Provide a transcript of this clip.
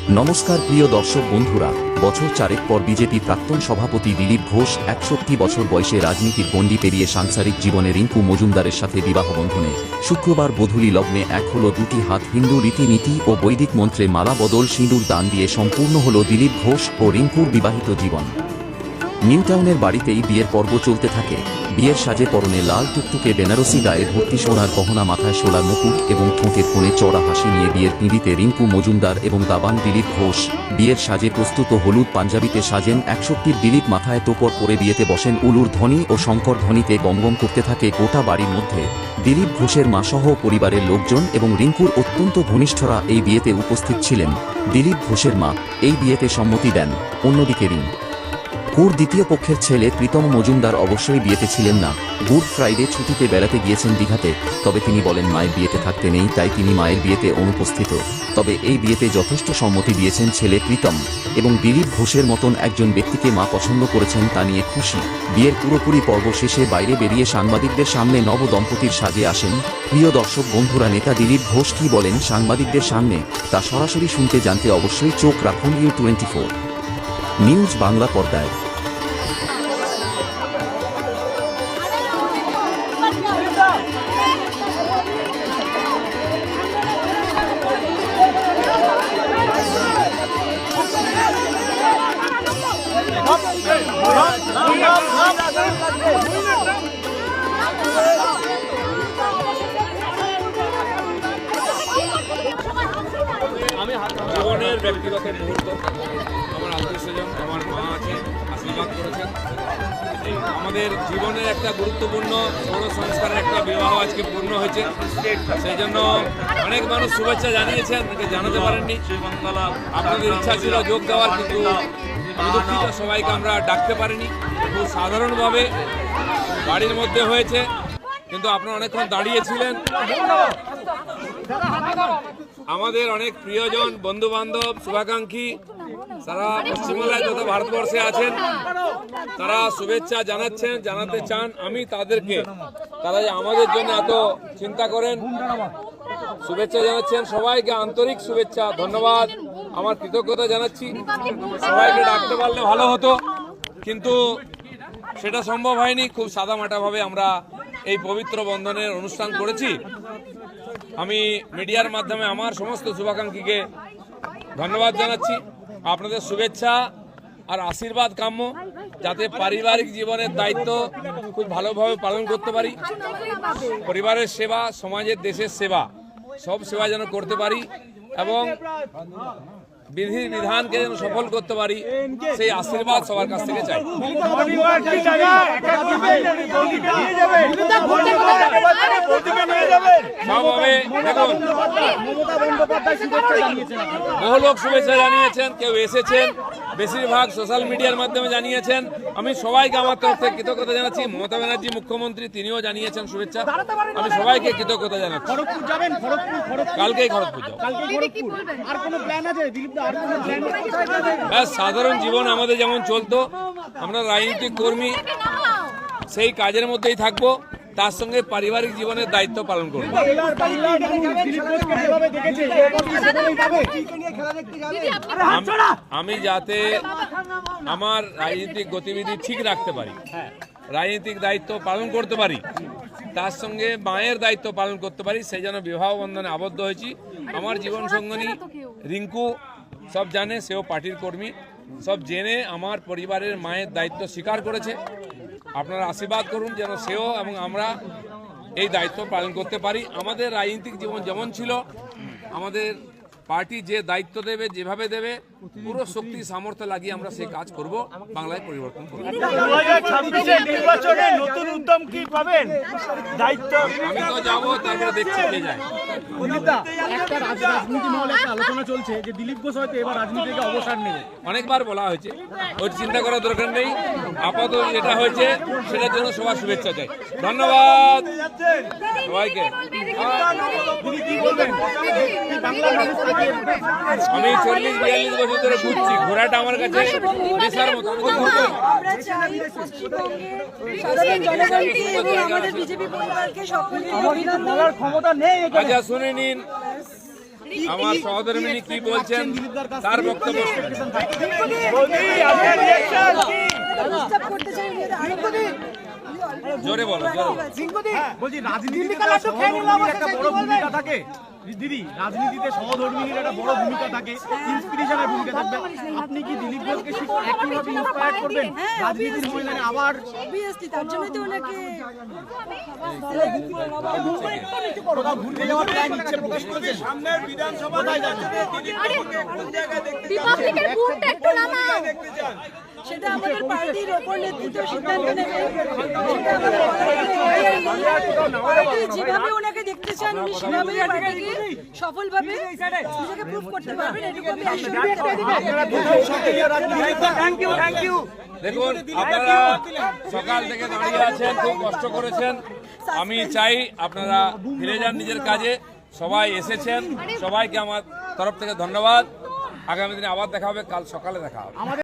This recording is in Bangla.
নমস্কার প্রিয় দর্শক বন্ধুরা, বছর চারেক পর বিজেপি প্রাক্তন সভাপতি দিলীপ ঘোষ 61 বছর বয়সে রাজনীতির গণ্ডি পেরিয়ে সাংসারিক জীবনে রিঙ্কু মজুমদারের সাথে বিবাহ বন্ধনে শুক্রবার গোধূলি লগ্নে এক হলো দুটি হাত। হিন্দু রীতিনীতি ও বৈদিক মন্ত্রে মালা বদল সিঁদুর দান দিয়ে সম্পূর্ণ হল দিলীপ ঘোষ ও রিঙ্কুর বিবাহিত জীবন। নিউটাউনের বাড়িতেই বিয়ের পর্ব চলতে থাকে। বিয়ের সাজে পরনে লাল টুকটুকে বেনারসি, গায়ে ভর্তি সোনার গহনা, মাথায় সোলার মুকুট এবং ঠোঁটের কোণে চড়া হাসি নিয়ে বিয়ের পিঁড়িতে রিঙ্কু মজুমদার এবং দাবান দিলীপ ঘোষ। বিয়ের সাজে প্রস্তুত হলুদ পাঞ্জাবিতে সাজেন 61 দিলীপ মাথায় তোপর পরে বিয়েতে বসেন। উলুর ধ্বনি ও শঙ্কর ধ্বনিতে গমগম করতে থাকে গোটা বাড়ির মধ্যে। দিলীপ ঘোষের মা সহ পরিবারের লোকজন এবং রিঙ্কুর অত্যন্ত ঘনিষ্ঠরা এই বিয়েতে উপস্থিত ছিলেন। দিলীপ ঘোষের মা এই বিয়েতে সম্মতি দেন। অন্যদিকে রিঙ্কুর দ্বিতীয় পক্ষের ছেলে প্রীতম মজুমদার অবশ্যই বিয়েতে ছিলেন না। গুড ফ্রাইডে ছুটিতে বেড়াতে গিয়েছেন দীঘাতে। তবে তিনি বলেন মায়ের বিয়েতে থাকতে নেই, তাই তিনি মায়ের বিয়েতে অনুপস্থিত। তবে এই বিয়েতে যথেষ্ট সম্মতি দিয়েছেন ছেলে প্রীতম এবং দিলীপ ঘোষের মতন একজন ব্যক্তিকে মা পছন্দ করেছেন, তা নিয়ে খুশি। বিয়ের পুরোপুরি পর্ব শেষে বাইরে বেরিয়ে সাংবাদিকদের সামনে নব দম্পতির সাজে আসেন। প্রিয় দর্শক বন্ধুরা, নেতা দিলীপ ঘোষ কি বলেন সাংবাদিকদের সামনে তা সরাসরি শুনতে জানতে অবশ্যই চোখ রাখুন U24 নিউজ বাংলা পর্দায়। জীবনের ব্যক্তিগত মুহূর্ত, আমার আত্মীয় স্বজন, আমার মা আছেন, আশীর্বাদ করেছেন। আমাদের জীবনের একটা গুরুত্বপূর্ণ বড় সংস্কারের একটা বিবাহ আজকে পূর্ণ হয়েছে। সেই জন্য অনেক মানুষ শুভেচ্ছা জানিয়েছেন, জানাতে পারেননি। আপনাদের ইচ্ছা ছিল যোগ দেওয়ার, কিন্তু আমি দুঃখিত, সবাইকে আমরা ডাকতে পারিনি। খুব সাধারণভাবে বাড়ির মধ্যে হয়েছে, কিন্তু আপনারা অনেকক্ষণ দাঁড়িয়েছিলেন। আমাদের অনেক প্রিয়জন, বন্ধু বান্ধব, শুভাকাঙ্ক্ষী সারা পশ্চিমবাংলায় তথা ভারতবর্ষে আছেন, তারা শুভেচ্ছা জানাচ্ছেন, জানাতে চান। আমি তাদেরকে, তারা যে আমাদের জন্য এত চিন্তা করেন, শুভেচ্ছা জানাচ্ছেন। সবাইকে আন্তরিক শুভেচ্ছা, ধন্যবাদ, আমার কৃতজ্ঞতা জানাচ্ছি। সবাইকে ডাকতে পারলে ভালো হতো, কিন্তু সেটা সম্ভব হয়নি। খুব সাদামাটাভাবে আমরা এই পবিত্র বন্ধনের অনুষ্ঠান করেছি। আমি মিডিয়ার মাধ্যমে আমার সমস্ত শুভাকাঙ্ক্ষীকে ধন্যবাদ জানাচ্ছি। আপনাদের শুভেচ্ছা আর আশীর্বাদ কাম্য, যাতে পারিবারিক জীবনের দায়িত্ব খুব ভালোভাবে পালন করতে পারি। পরিবারের সেবা, সমাজের, দেশের সেবা, সব সেবা যেন করতে পারি এবং বিধি বিধানকে যেন সফল করতে পারি, সেই আশীর্বাদ সবার কাছ থেকে চাই। দেখুন, বহু লোক শুভেচ্ছা জানিয়েছেন, কেউ এসেছেন, বেশিরভাগ সোশ্যাল মিডিয়ার মাধ্যমে জানিয়েছেন। আমি সবাইকে আমার তরফ থেকে কৃতজ্ঞতা জানাচ্ছি। মমতা ব্যানার্জি মুখ্যমন্ত্রী, তিনিও জানিয়েছেন শুভেচ্ছা। আমি সবাইকে কৃতজ্ঞতা জানাচ্ছি। কালকেই খড়গপুর যাব। ব্যাস, সাধারণ জীবন আমাদের যেমন চলতো, আমরা রাজনৈতিক কর্মী, সেই কাজের মধ্যেই থাকবো, তার সঙ্গে পারিবারিক জীবনের দায়িত্ব পালন করব। আমি যাতে আমার রাজনৈতিক গতিবিধি ঠিক রাখতে পারি, রাজনৈতিক দায়িত্ব পালন করতে পারি, তার সঙ্গে মায়ের দায়িত্ব পালন করতে পারি, সেই জন্য বিবাহ বন্ধনে আবদ্ধ হয়েছি। আমার জীবন সঙ্গিনী রিঙ্কু সব জানে, সেও পার্টির কর্মী, সব জেনে আমার পরিবারের মায়ের দায়িত্ব স্বীকার করেছে। আপনারা আশীর্বাদ করুন যেন সেও এবং আমরা এই দায়িত্ব পালন করতে পারি। আমাদের রাজনৈতিক জীবন যেমন ছিল, আমাদের পার্টি যে দায়িত্ব দেবে, যেভাবে দেবে, পুরো শক্তি সামর্থ্য লাগিয়ে আমরা সেই কাজ করব, বাংলায় পরিবর্তন করব। আমি তো যাবো, তারপরে দেখছি কে যায়। অনেকবার বলা হয়েছে, ওই চিন্তা করার দরকার নেই। আপাতত যেটা হয়েছে সেটার জন্য সবার শুভেচ্ছা চাই। ধন্যবাদ সবাইকে। আমি 40-42 বছর ধরে ঘুরছি, ঘোরাটা আমার কাছে নেশার মতো। আচ্ছা শুনে নিন, আমার সহধর্মিনী কি বলছেন তার বক্তব্য জোরে বলো, জোরে বলো। বলছি রাজনীতিতে তো সহধর্মিনীর একটা বড় ভূমিকা থাকে দিদি, রাজনীতিতে সহধর্মিনীর একটা বড় ভূমিকা থাকে, ইন্সপিরেশনের ভূমিকা থাকবে। আপনি কি দিলীপ ঘোষকে একইভাবে ইন্সপায়ার করবেন রাজনীতির ময়দানে আবার? অবভিয়াসলি তার জন্যই তো ওনাকে কোথাও ঘুরতে যাওয়ার প্ল্যান ইচ্ছে প্রকাশ করেছেন? সামনের বিধানসভা রিপাবলিকের বুকটা একটু নামাও। সেটা আমাদের পার্টির ওপর নেতৃত্ব সিদ্ধান্ত নেবে। সেটা আমাদের পার্টি যেভাবে ওনাকে দেখতে চান উনি সেভাবেই পার্টিকে সফলভাবে নিজেকে প্রুভ করতে পারবেন, এটুকু আমি অ্যাসিওর থ্যাংক ইউ। দেখুন, আপনারা সকাল থেকে দাঁড়িয়ে আছেন, খুব কষ্ট করেছেন। আমি চাই আপনারা ফিরে যান নিজের কাজে। সবাই এসেছেন, সবাইকে আমার তরফ থেকে ধন্যবাদ। আগামী দিনে আবার দেখা হবে, কাল সকালে দেখা হবে।